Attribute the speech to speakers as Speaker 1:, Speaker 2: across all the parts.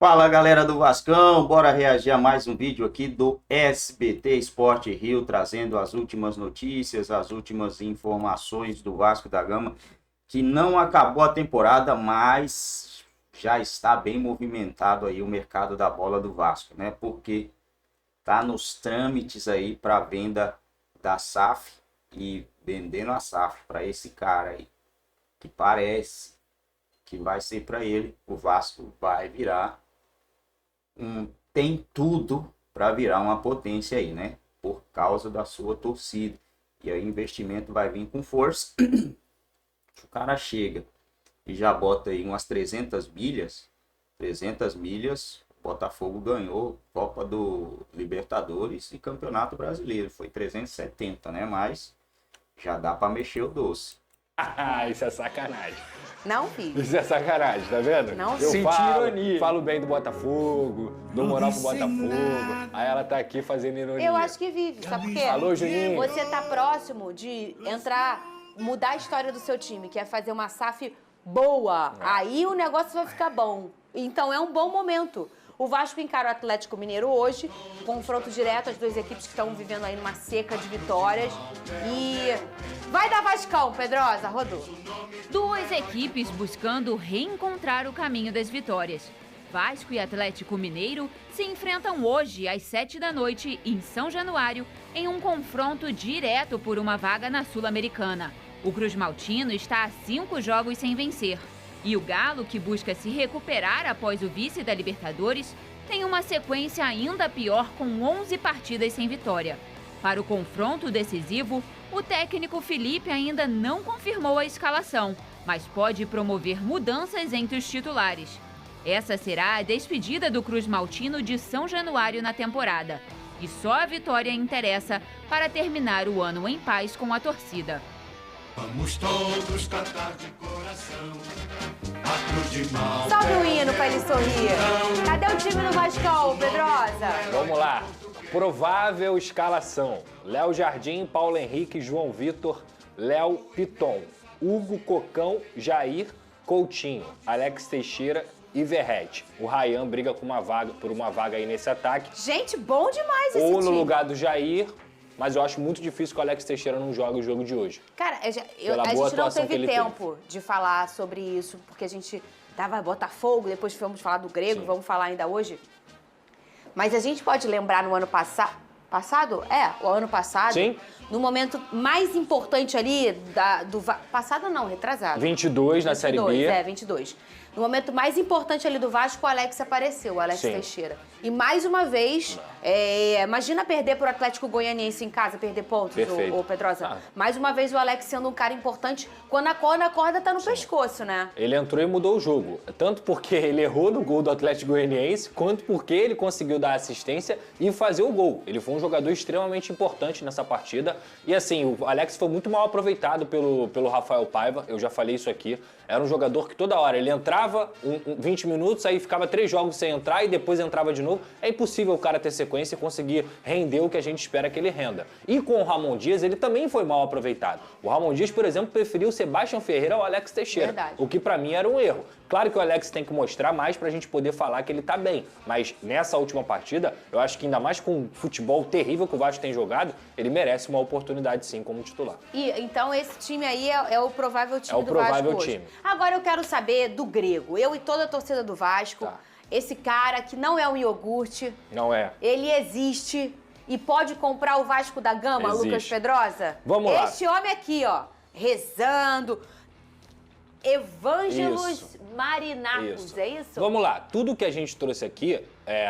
Speaker 1: Fala galera do Vascão, bora reagir a mais um vídeo aqui do SBT Sport Rio, trazendo as últimas notícias, as últimas informações do Vasco da Gama, que não acabou a temporada, mas já está bem movimentado aí o mercado da bola do Vasco, né? Porque tá nos trâmites aí para venda da SAF e vendendo a SAF para esse cara aí, que parece que vai ser para ele, o Vasco vai virar tem tudo para virar uma potência aí, né? Por causa da sua torcida. E aí o investimento vai vir com força. O cara chega e já bota aí umas 300 milhas. 300 milhas, o Botafogo ganhou Copa do Libertadores e Campeonato Brasileiro. Foi 370, né? Mas já dá para mexer o doce.
Speaker 2: Isso é sacanagem.
Speaker 3: Não vi.
Speaker 2: Isso é sacanagem, tá vendo?
Speaker 3: Não vi.
Speaker 2: Eu falo bem do Botafogo, dou moral pro Botafogo. Aí ela tá aqui fazendo ironia.
Speaker 3: Eu acho que vive, sabe por quê?
Speaker 2: Alô, Juninho.
Speaker 3: Você tá próximo de entrar, mudar a história do seu time, que é fazer uma SAF boa. Aí o negócio vai ficar bom. Então é um bom momento. O Vasco encara o Atlético Mineiro hoje, confronto direto, as duas equipes que estão vivendo aí numa seca de vitórias. E vai dar Vascão, Pedrosa, rodou.
Speaker 4: Duas equipes buscando reencontrar o caminho das vitórias. Vasco e Atlético Mineiro se enfrentam hoje às 7 da noite em São Januário, em um confronto direto por uma vaga na Sul-Americana. O Cruz Maltino está a 5 jogos sem vencer. E o Galo, que busca se recuperar após o vice da Libertadores, tem uma sequência ainda pior com 11 partidas sem vitória. Para o confronto decisivo, o técnico Felipe ainda não confirmou a escalação, mas pode promover mudanças entre os titulares. Essa será a despedida do Cruz Maltino de São Januário na temporada. E só a vitória interessa para terminar o ano em paz com a torcida.
Speaker 5: Vamos todos cantar de coração a cruz de mal.
Speaker 3: Sobe o hino pra ele sorrir. Cadê o time do Vascão, Pedrosa?
Speaker 2: Vamos lá. Provável escalação. Léo Jardim, Paulo Henrique, João Vitor, Léo Piton, Hugo Cocão, Jair, Coutinho, Alex Teixeira e Verrete. O Ryan briga por uma vaga aí nesse ataque.
Speaker 3: Gente, bom demais esse
Speaker 2: Ou no
Speaker 3: time.
Speaker 2: lugar do Jair, mas eu acho muito difícil que o Alex Teixeira não jogue o jogo de hoje.
Speaker 3: Cara, a
Speaker 2: boa
Speaker 3: gente não
Speaker 2: atuação que
Speaker 3: teve
Speaker 2: ele
Speaker 3: tempo de falar sobre isso, porque a gente tava Botafogo, depois vamos falar do Grego,
Speaker 2: Sim.
Speaker 3: vamos falar ainda hoje. Mas a gente pode lembrar no ano passado? O ano passado.
Speaker 2: Sim.
Speaker 3: No momento mais importante ali passado não, retrasado.
Speaker 2: 22 na Série B.
Speaker 3: 22. No momento mais importante ali do Vasco, o Alex apareceu, o Alex
Speaker 2: Sim.
Speaker 3: Teixeira. E mais uma vez, imagina perder pro Atlético Goianiense em casa, perder pontos,
Speaker 2: Perfeito.
Speaker 3: ô Pedrosa. Mais uma vez o Alex sendo um cara importante quando a corda tá no pescoço, né?
Speaker 2: Ele entrou e mudou o jogo. Tanto porque ele errou no gol do Atlético Goianiense, quanto porque ele conseguiu dar assistência e fazer o gol. Ele foi um jogador extremamente importante nessa partida. E assim, o Alex foi muito mal aproveitado pelo Rafael Paiva, eu já falei isso aqui. Era um jogador que toda hora ele entrava 20 minutos, aí ficava 3 jogos sem entrar e depois entrava de novo. É impossível o cara ter sequência e conseguir render o que a gente espera que ele renda. E com o Ramon Dias, ele também foi mal aproveitado. O Ramon Dias, por exemplo, preferiu o Sebastião Ferreira ao Alex Teixeira.
Speaker 3: Verdade.
Speaker 2: O que pra mim era um erro. Claro que o Alex tem que mostrar mais pra gente poder falar que ele tá bem. Mas nessa última partida, eu acho que ainda mais com o futebol terrível que o Vasco tem jogado, ele merece uma oportunidade sim como titular.
Speaker 3: E então esse time aí é o provável time
Speaker 2: É o
Speaker 3: do Vasco
Speaker 2: provável
Speaker 3: hoje.
Speaker 2: time.
Speaker 3: Agora eu quero saber do Grego. Eu e toda a torcida do Vasco,
Speaker 2: Tá.
Speaker 3: esse cara que não é um iogurte,
Speaker 2: Não é?
Speaker 3: ele existe e pode comprar o Vasco da Gama,
Speaker 2: Existe.
Speaker 3: Lucas Pedrosa?
Speaker 2: Vamos lá.
Speaker 3: Este homem aqui, ó, rezando. Evângelos
Speaker 2: Isso.
Speaker 3: Marinacos,
Speaker 2: Isso.
Speaker 3: é isso?
Speaker 2: Vamos lá, tudo que a gente trouxe aqui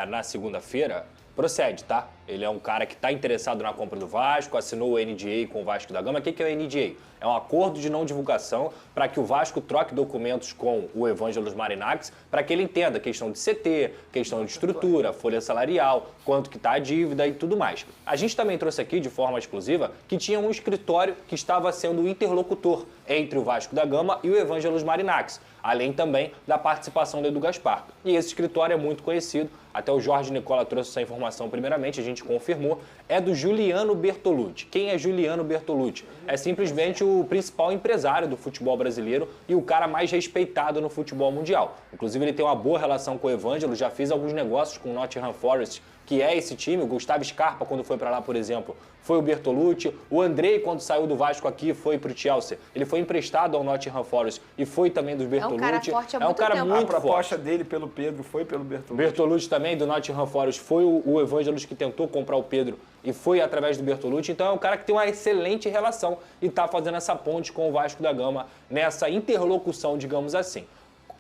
Speaker 2: na segunda-feira procede, tá? Ele é um cara que está interessado na compra do Vasco, assinou o NDA com o Vasco da Gama. O que é o NDA? É um acordo de não divulgação para que o Vasco troque documentos com o Evângelos Marinakis para que ele entenda a questão de CT, questão de estrutura, folha salarial, quanto que está a dívida e tudo mais. A gente também trouxe aqui, de forma exclusiva, que tinha um escritório que estava sendo o interlocutor entre o Vasco da Gama e o Evângelos Marinakis. além também da participação do Edu Gaspar. E esse escritório é muito conhecido, até o Jorge Nicola trouxe essa informação primeiramente, a gente confirmou, é do Giuliano Bertolucci. Quem é Giuliano Bertolucci? É simplesmente o principal empresário do futebol brasileiro e o cara mais respeitado no futebol mundial. Inclusive ele tem uma boa relação com o Evangelo, já fez alguns negócios com o Nottingham Forest, que é esse time. O Gustavo Scarpa, quando foi para lá, por exemplo, foi o Bertolucci. O Andrei, quando saiu do Vasco aqui, foi pro Chelsea. Ele foi emprestado ao Nottingham Forest e foi também dos Bertolucci.
Speaker 3: É um cara forte há muito
Speaker 2: cara
Speaker 3: tempo.
Speaker 2: muito
Speaker 6: A proposta
Speaker 2: forte.
Speaker 6: dele pelo Pedro foi pelo Bertolucci.
Speaker 2: Bertolucci também, do Nottingham Forest, foi o Evangelos que tentou comprar o Pedro e foi através do Bertolucci. Então é um cara que tem uma excelente relação e está fazendo essa ponte com o Vasco da Gama nessa interlocução, digamos assim.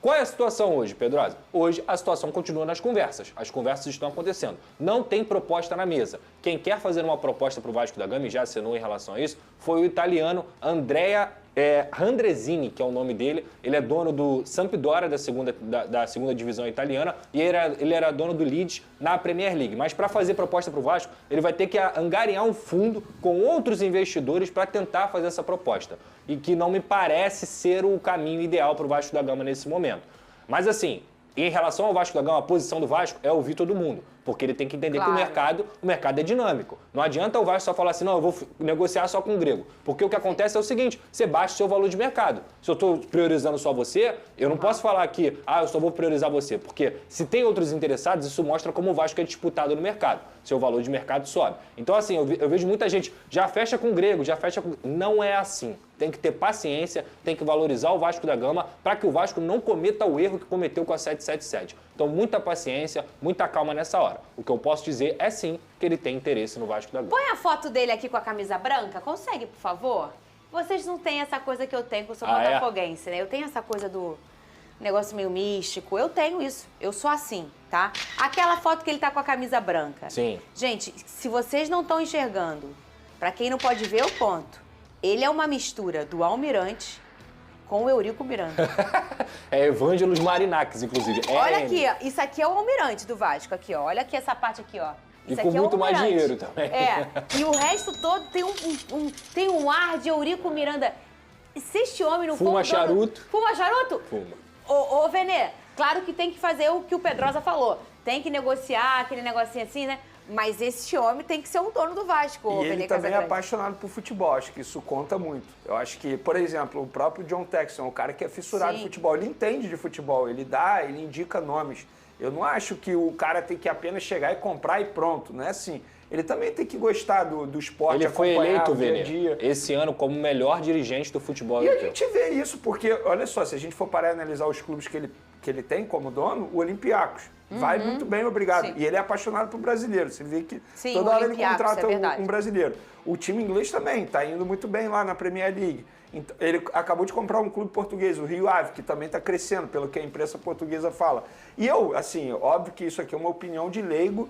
Speaker 2: Qual é a situação hoje, Pedrosa? Hoje a situação continua nas conversas. As conversas estão acontecendo. Não tem proposta na mesa. Quem quer fazer uma proposta para o Vasco da Gama e já assinou em relação a isso foi o italiano Andrea Randrezzini, que é o nome dele. Ele é dono do Sampdoria, da segunda divisão italiana, e ele era dono do Leeds na Premier League. Mas para fazer proposta para o Vasco, ele vai ter que angariar um fundo com outros investidores para tentar fazer essa proposta. E que não me parece ser o caminho ideal para o Vasco da Gama nesse momento. Mas assim, em relação ao Vasco da Gama, a posição do Vasco é ouvir todo mundo. Porque ele tem que entender que o mercado é dinâmico. Não adianta o Vasco só falar assim, não, eu vou negociar só com o grego. Porque o que acontece é o seguinte, você baixa o seu valor de mercado. Se eu estou priorizando só você, eu não posso falar que, eu só vou priorizar você. Porque se tem outros interessados, isso mostra como o Vasco é disputado no mercado. Seu valor de mercado sobe. Então assim, eu vejo muita gente, já fecha com o grego, já fecha com... Não é assim. Tem que ter paciência, tem que valorizar o Vasco da Gama para que o Vasco não cometa o erro que cometeu com a 777. Então, muita paciência, muita calma nessa hora. O que eu posso dizer é sim que ele tem interesse no Vasco da Gama.
Speaker 3: Põe a foto dele aqui com a camisa branca. Consegue, por favor? Vocês não têm essa coisa que eu tenho, que eu sou botafoguense, né? Eu tenho essa coisa do negócio meio místico. Eu tenho isso. Eu sou assim, tá? Aquela foto que ele tá com a camisa branca.
Speaker 2: Sim.
Speaker 3: Gente, se vocês não estão enxergando, pra quem não pode ver, eu conto. Ele é uma mistura do Almirante com o Eurico Miranda.
Speaker 2: É Evangelos Marinakis, inclusive.
Speaker 3: Olha aqui, ó. Isso aqui é o Almirante do Vasco, aqui, ó. Olha aqui essa parte aqui, ó.
Speaker 2: E
Speaker 3: Isso
Speaker 2: com
Speaker 3: aqui é o
Speaker 2: muito mais
Speaker 3: Almirante.
Speaker 2: dinheiro também.
Speaker 3: É. E o resto todo tem um ar de Eurico Miranda. Se este homem não for
Speaker 2: Fuma
Speaker 3: o dono...
Speaker 2: charuto.
Speaker 3: Fuma charuto?
Speaker 2: Fuma.
Speaker 3: Ô, Venê, claro que tem que fazer o que o Pedrosa falou. Tem que negociar aquele negocinho assim, né? Mas esse homem tem que ser o dono do Vasco,
Speaker 6: E ele
Speaker 3: Venê
Speaker 6: também é
Speaker 3: Casagrande.
Speaker 6: apaixonado por futebol, acho que isso conta muito. Eu acho que, por exemplo, o próprio John Texton, o cara que é fissurado em futebol, ele entende de futebol, ele indica nomes. Eu não acho que o cara tem que apenas chegar e comprar e pronto, não é assim. Ele também tem que gostar do esporte,
Speaker 2: Ele foi
Speaker 6: acompanhar
Speaker 2: eleito,
Speaker 6: o dia a
Speaker 2: Venê,
Speaker 6: dia.
Speaker 2: esse ano como melhor dirigente do futebol
Speaker 6: E a
Speaker 2: europeu.
Speaker 6: gente vê isso, porque, olha só, se a gente for parar e analisar os clubes que ele tem como dono, o Olympiacos vai muito bem, obrigado.
Speaker 3: Sim.
Speaker 6: E ele é apaixonado por brasileiro. Você vê que
Speaker 3: Sim,
Speaker 6: toda
Speaker 3: o
Speaker 6: hora ele
Speaker 3: Olympiacos,
Speaker 6: contrata
Speaker 3: é verdade.
Speaker 6: um brasileiro. O time inglês também está indo muito bem lá na Premier League. Então, ele acabou de comprar um clube português, o Rio Ave, que também está crescendo, pelo que a imprensa portuguesa fala. E eu, assim, óbvio que isso aqui é uma opinião de leigo,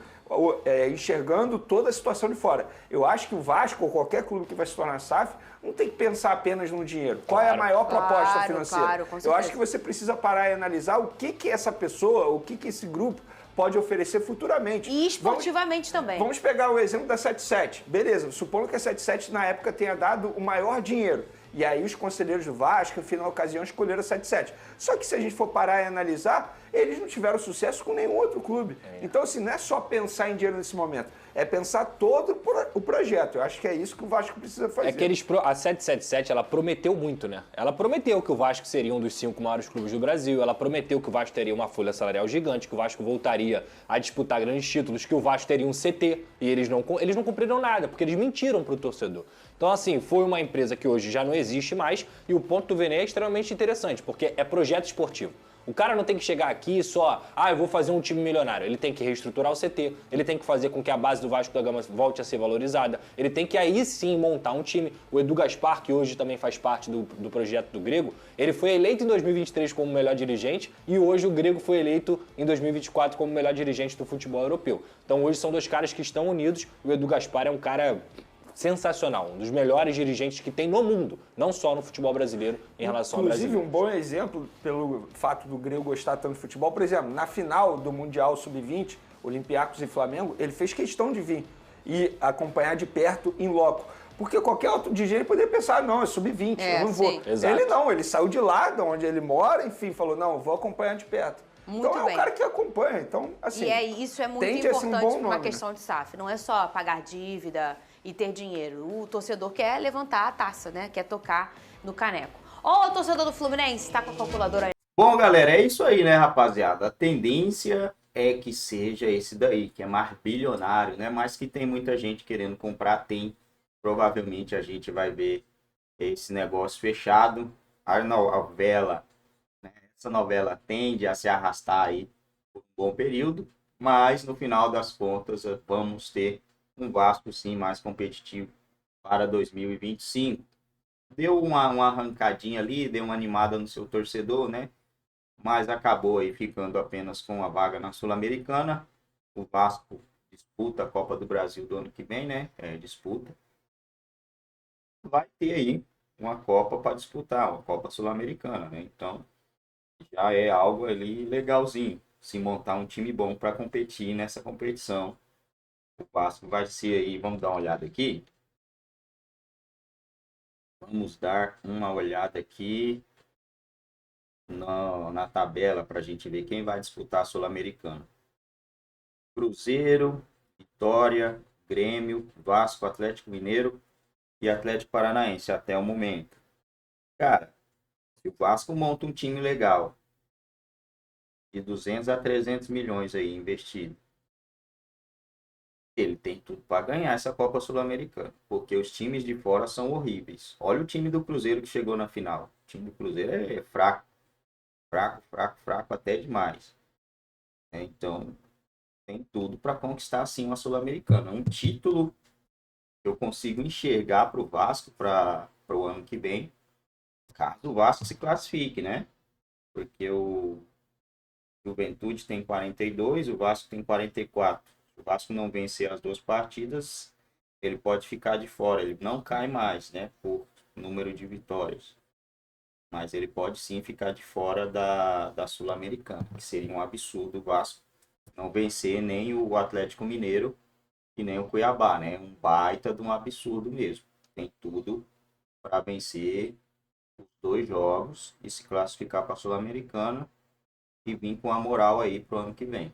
Speaker 6: enxergando toda a situação de fora. Eu acho que o Vasco, ou qualquer clube que vai se tornar SAF, não tem que pensar apenas no dinheiro. Qual é a maior proposta financeira?
Speaker 3: Claro, com
Speaker 6: eu
Speaker 3: certeza.
Speaker 6: acho que você precisa parar e analisar o que essa pessoa, o que esse grupo pode oferecer futuramente.
Speaker 3: E esportivamente também.
Speaker 6: Vamos pegar o exemplo da 77. Beleza, supondo que a 77 na época tenha dado o maior dinheiro. E aí os conselheiros do Vasco, no final da ocasião, escolheram a 77. Só que se a gente for parar e analisar, eles não tiveram sucesso com nenhum outro clube. Então, assim, não é só pensar em dinheiro nesse momento, é pensar todo o projeto. Eu acho que é isso que o Vasco precisa fazer.
Speaker 2: É que a 777, ela prometeu muito, né? Ela prometeu que o Vasco seria um dos 5 maiores clubes do Brasil, ela prometeu que o Vasco teria uma folha salarial gigante, que o Vasco voltaria a disputar grandes títulos, que o Vasco teria um CT, e eles não cumpriram nada, porque eles mentiram pro torcedor. Então, assim, foi uma empresa que hoje já não existe mais, e o ponto do Venê é extremamente interessante, porque é projeto esportivo. O cara não tem que chegar aqui e só, eu vou fazer um time milionário. Ele tem que reestruturar o CT, ele tem que fazer com que a base do Vasco da Gama volte a ser valorizada, ele tem que aí sim montar um time. O Edu Gaspar, que hoje também faz parte do projeto do Grego, ele foi eleito em 2023 como melhor dirigente e hoje o Grego foi eleito em 2024 como melhor dirigente do futebol europeu. Então hoje são dois caras que estão unidos. O Edu Gaspar é um cara sensacional, um dos melhores dirigentes que tem no mundo, não só no futebol brasileiro, em relação ao
Speaker 6: Inclusive,
Speaker 2: brasileiro.
Speaker 6: um bom exemplo, pelo fato do Grego gostar tanto de futebol, por exemplo, na final do Mundial Sub-20, Olympiacos e Flamengo, ele fez questão de vir e acompanhar de perto, em loco. Porque qualquer outro DJ poderia pensar, não, é sub-20,
Speaker 3: É,
Speaker 6: eu não vou.
Speaker 3: sim.
Speaker 2: Exato.
Speaker 6: Ele não, ele saiu de lá, de onde ele mora, enfim, falou, não, vou acompanhar de perto.
Speaker 3: Muito
Speaker 6: então é
Speaker 3: bem.
Speaker 6: o cara que acompanha, então, assim...
Speaker 3: Isso é muito
Speaker 6: tende a ser um
Speaker 3: importante
Speaker 6: bom
Speaker 3: para uma
Speaker 6: nome,
Speaker 3: questão de SAF. Não é só pagar dívida e ter dinheiro. O torcedor quer levantar a taça, né? Quer tocar no caneco. Ó, o torcedor do Fluminense, tá com a calculadora aí.
Speaker 1: Bom, galera, é isso aí, né, rapaziada? A tendência é que seja esse daí, que é mais bilionário, né? Mas que tem muita gente querendo comprar, tem. Provavelmente a gente vai ver esse negócio fechado. A novela, né? Essa novela tende a se arrastar aí por um bom período, mas no final das contas vamos ter um Vasco sim mais competitivo para 2025. Deu uma arrancadinha ali, deu uma animada no seu torcedor, né? Mas acabou aí ficando apenas com a vaga na Sul-Americana. O Vasco disputa a Copa do Brasil do ano que vem, né? Disputa. Vai ter aí uma Copa para disputar, uma Copa Sul-Americana, né? Então, já é algo ali legalzinho. Se montar um time bom para competir nessa competição. O Vasco vai ser aí, vamos dar uma olhada aqui. Vamos dar uma olhada aqui na tabela para a gente ver quem vai disputar a Sul-Americana. Cruzeiro, Vitória, Grêmio, Vasco, Atlético Mineiro e Atlético Paranaense até o momento. Cara, se o Vasco monta um time legal, de 200 a 300 milhões aí investido, ele tem tudo para ganhar essa Copa Sul-Americana, porque os times de fora são horríveis. Olha o time do Cruzeiro que chegou na final. O time do Cruzeiro é fraco. Fraco até demais. Então, tem tudo para conquistar sim uma Sul-Americana. Um título que eu consigo enxergar para o Vasco para o ano que vem, caso o Vasco se classifique, né? Porque o Juventude tem 42, o Vasco tem 44. Se o Vasco não vencer as duas partidas, ele pode ficar de fora. Ele não cai mais, né? Por número de vitórias. Mas ele pode sim ficar de fora da Sul-Americana, que seria um absurdo o Vasco não vencer nem o Atlético Mineiro e nem o Cuiabá, né? Um baita de um absurdo mesmo. Tem tudo para vencer os dois jogos e se classificar para a Sul-Americana e vir com a moral aí pro ano que vem.